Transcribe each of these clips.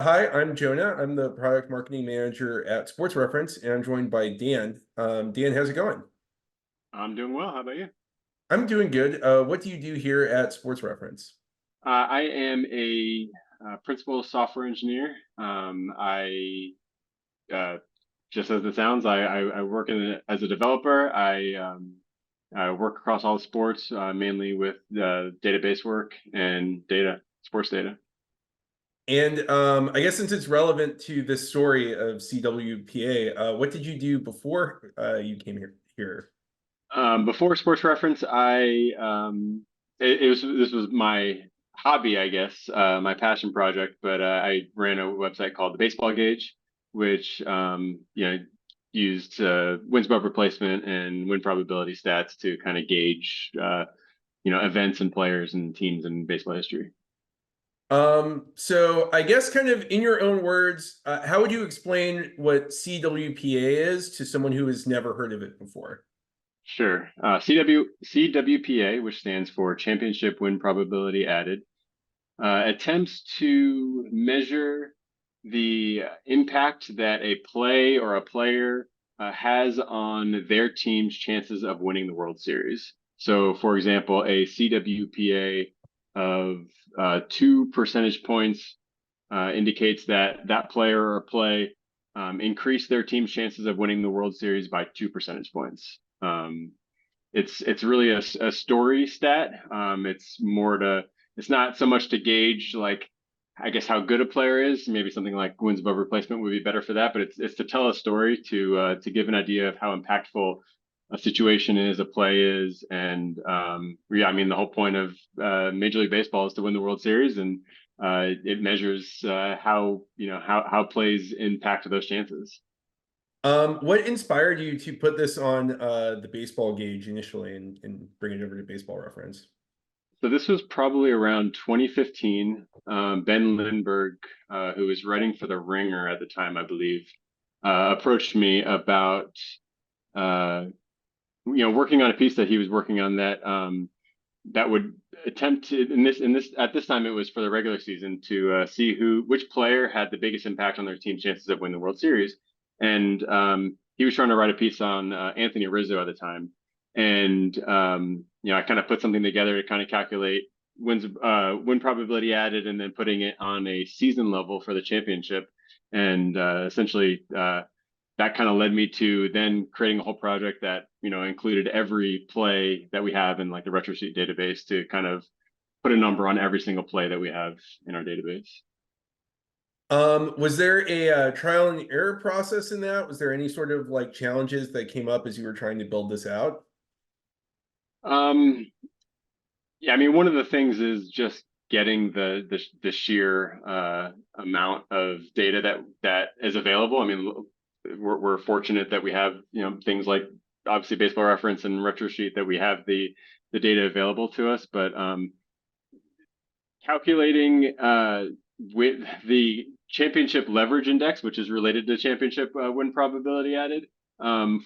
Hi, I'm Jonah. I'm the product marketing manager at Sports Reference, and I'm joined by Dan. Dan, how's it going? I'm doing well. How about you? I'm doing good. What do you do here at Sports Reference? I am a principal software engineer. Uh, just as it sounds, I work as a developer. I work across all the sports, mainly with database work and sports data. And I guess since it's relevant to this story of cWPA, what did you do before you came here? Before Sports Reference, it was this was my hobby, I guess, my passion project. But I ran a website called the Baseball Gauge, which used wins above replacement and win probability stats to kind of gauge events and players and teams in baseball history. So I guess kind of in your own words, how would you explain what cWPA is to someone who has never heard of it before? Sure. CWPA, which stands for Championship Win Probability Added, attempts to measure the impact that a play or a player has on their team's chances of winning the World Series. So, for example, a cWPA of 2 percentage points indicates that that player or play increased their team's chances of winning the World Series by 2 percentage points. It's really a story stat. It's not so much to gauge like I guess how good a player is. Maybe something like wins above replacement would be better for that, but it's to tell a story to give an idea of how impactful a situation is, a play is, and yeah, I mean the whole point of Major League Baseball is to win the World Series, and it measures how how plays impact those chances. What inspired you to put this on the baseball gauge initially and bring it over to baseball reference? So this was probably around 2015. Ben Lindbergh, who was writing for The Ringer at the time, I believe, approached me about uh, working on a piece that he was working on that would attempt to in this at this time it was for the regular season to see which player had the biggest impact on their team's chances of winning the World Series, and he was trying to write a piece on Anthony Rizzo at the time, and I kind of put something together to kind of calculate win probability added, and then putting it on a season level for the championship, and essentially that kind of led me to then creating a whole project that included every play that we have in like the retro sheet database to kind of put a number on every single play that we have in our database. Was there a trial and error process in that? Was there any sort of like challenges that came up as you were trying to build this out? um yeah, I mean, one of the things is just getting the sheer amount of data that is available. I mean, we're fortunate that we have things like obviously baseball reference and retro sheet that we have the data available to us, but calculating with the championship leverage index, which is related to championship win probability added,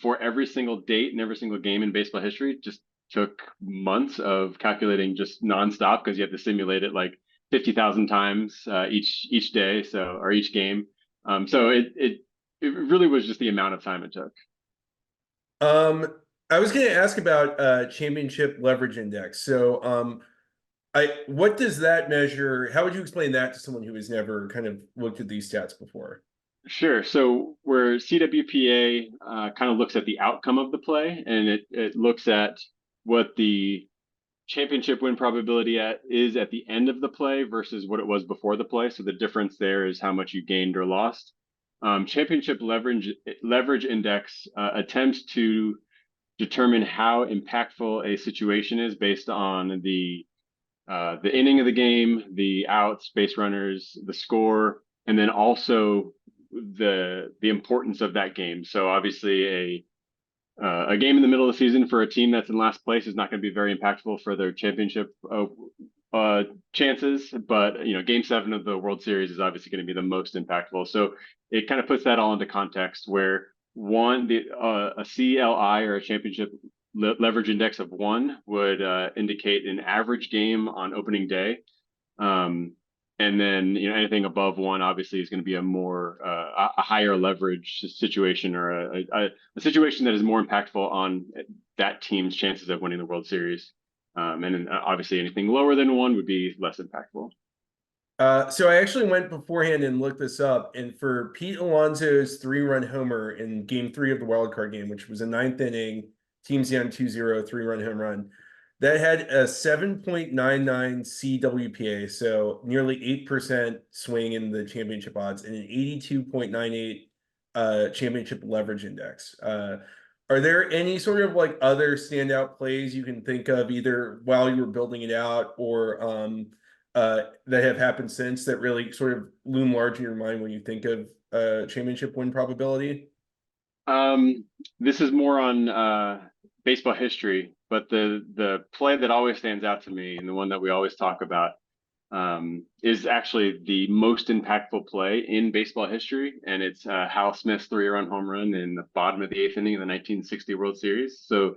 for every single date and every single game in baseball history, just took months of calculating just nonstop because you have to simulate it like 50,000 times each day, so or each game. So it really was just the amount of time it took. Um, I was going to ask about championship leverage index. So, I what does that measure? How would you explain that to someone who has never kind of looked at these stats before? Sure. So where cWPA kind of looks at the outcome of the play, and it looks at what the championship win probability is at the end of the play versus what it was before the play. So the difference there is how much you gained or lost. Championship leverage index attempts to determine how impactful a situation is based on the inning of the game, the outs, base runners, the score, and then also the importance of that game. So obviously a game in the middle of the season for a team that's in last place is not going to be very impactful for their championship uh, chances, but Game 7 of the World Series is obviously going to be the most impactful. So it kind of puts that all into context where a CLI or a championship leverage index of 1 would indicate an average game on opening day. Um, And then, anything above one obviously is going to be a more a higher leverage situation, or a situation that is more impactful on that team's chances of winning the World Series. And then obviously anything lower than one would be less impactful. So I actually went beforehand and looked this up, and for Pete Alonso's 3-run homer in Game 3 of the wild card game, which was a ninth inning, teams down 2-0, 3-run home run, that had a 7.99 cWPA, so nearly 8% swing in the championship odds, and an 82.98 championship leverage index. Are there any sort of like other standout plays you can think of, either while you were building it out or that have happened since, that really sort of loom large in your mind when you think of championship win probability? This is more on baseball history, but the play that always stands out to me, and the one that we always talk about, is actually the most impactful play in baseball history, and it's Hal Smith's 3-run home run in the bottom of the 8th inning of the 1960 World Series. So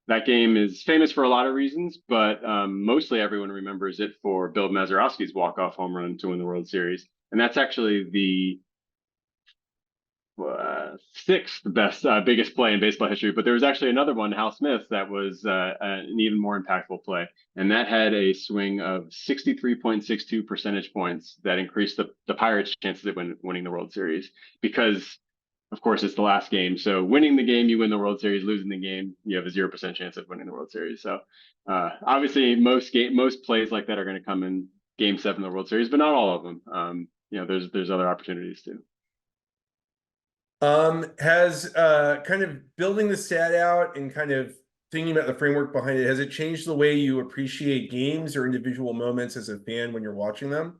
that game is famous for a lot of reasons, but mostly everyone remembers it for Bill Mazeroski's walk-off home run to win the World Series, and that's actually the sixth best, biggest play in baseball history. But there was actually another one, Hal Smith, that was an even more impactful play, and that had a swing of 63.62 percentage points that increased the Pirates' chances of winning the World Series, because of course it's the last game. So winning the game, you win the World Series. Losing the game, you have a 0% chance of winning the World Series. So obviously most plays like that are going to come in Game 7 of the World Series, but not all of them. There's other opportunities too. Has kind of building the stat out and kind of thinking about the framework behind it, has it changed the way you appreciate games or individual moments as a fan when you're watching them?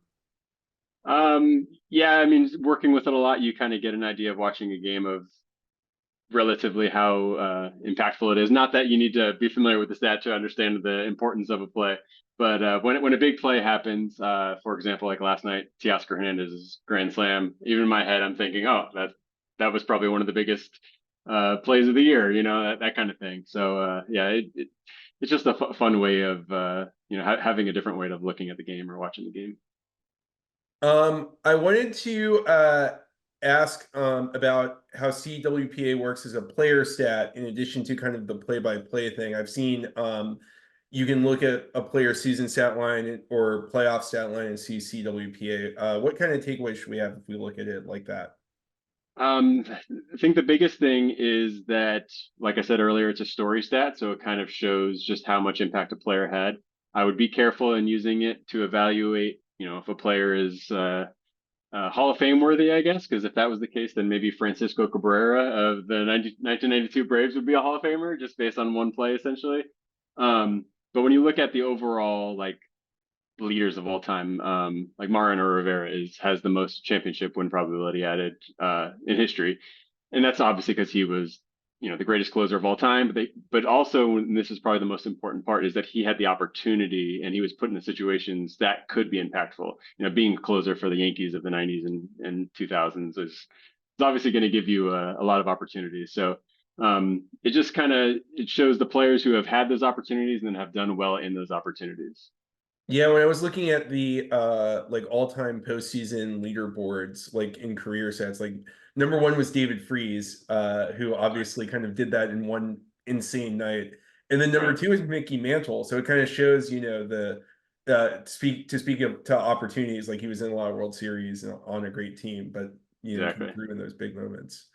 Yeah, I mean, working with it a lot, you kind of get an idea of watching a game of relatively how impactful it is. Not that you need to be familiar with the stat to understand the importance of a play, but when a big play happens, for example, like last night, Teoscar Hernandez's grand slam, even in my head, I'm thinking, oh, that was probably one of the biggest plays of the year, that kind of thing. So yeah, it's just a fun way of having a different way of looking at the game or watching the game. I wanted to ask about how cWPA works as a player stat in addition to kind of the play-by-play thing. I've seen you can look at a player season stat line or playoff stat line and see cWPA. What kind of takeaway should we have if we look at it like that? I think the biggest thing is that, like I said earlier, it's a story stat, so it kind of shows just how much impact a player had. I would be careful in using it to evaluate, if a player is Hall of Fame worthy, I guess, because if that was the case, then maybe Francisco Cabrera of the 1992 Braves would be a Hall of Famer just based on one play, essentially. But when you look at the overall, like, leaders of all time, like Mariano Rivera has the most championship win probability added in history, and that's obviously because he was the greatest closer of all time. But also, and this is probably the most important part, is that he had the opportunity and he was put in situations that could be impactful. Being a closer for the Yankees of the 90s and 2000s is obviously going to give you a lot of opportunities. So it just it shows the players who have had those opportunities and then have done well in those opportunities. Yeah, when I was looking at the like all-time postseason leaderboards, like in career sets, like number one was David Freese, who obviously kind of did that in one insane night. And then number Right. two is Mickey Mantle. So it kind of shows, the speak of to opportunities, like he was in a lot of World Series on a great team, but came Exactly. through in those big moments.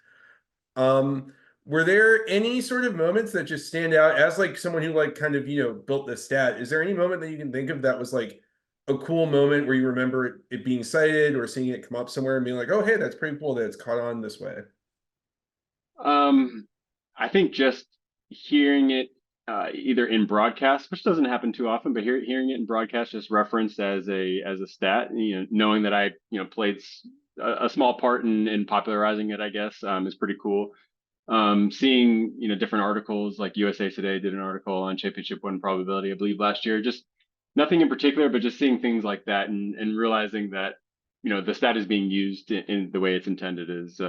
Um, were there any sort of moments that just stand out as like someone who like kind of, built the stat? Is there any moment that you can think of that was like a cool moment where you remember it being cited or seeing it come up somewhere and being like, oh, hey, that's pretty cool that it's caught on this way? Um, I think just hearing it either in broadcast, which doesn't happen too often, but hearing it in broadcast just referenced as a stat, knowing that I played a small part in popularizing it, I guess, is pretty cool. Seeing different articles, like USA Today did an article on championship win probability, I believe last year. Just nothing in particular, but just seeing things like that and realizing that the stat is being used in the way it's intended is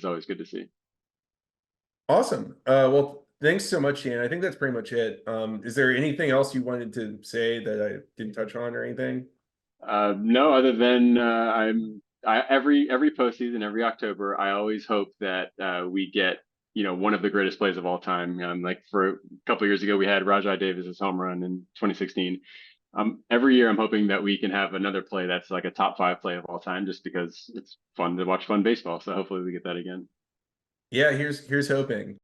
always good to see. Awesome. Well, thanks so much, Dan. I think that's pretty much it. Is there anything else you wanted to say that I didn't touch on or anything? No, other than every postseason, every October, I always hope that we get one of the greatest plays of all time. Like for a couple of years ago, we had Rajai Davis's home run in 2016. Every year, I'm hoping that we can have another play that's like a top 5 play of all time, just because it's fun to watch fun baseball. So hopefully, we get that again. Yeah, here's hoping.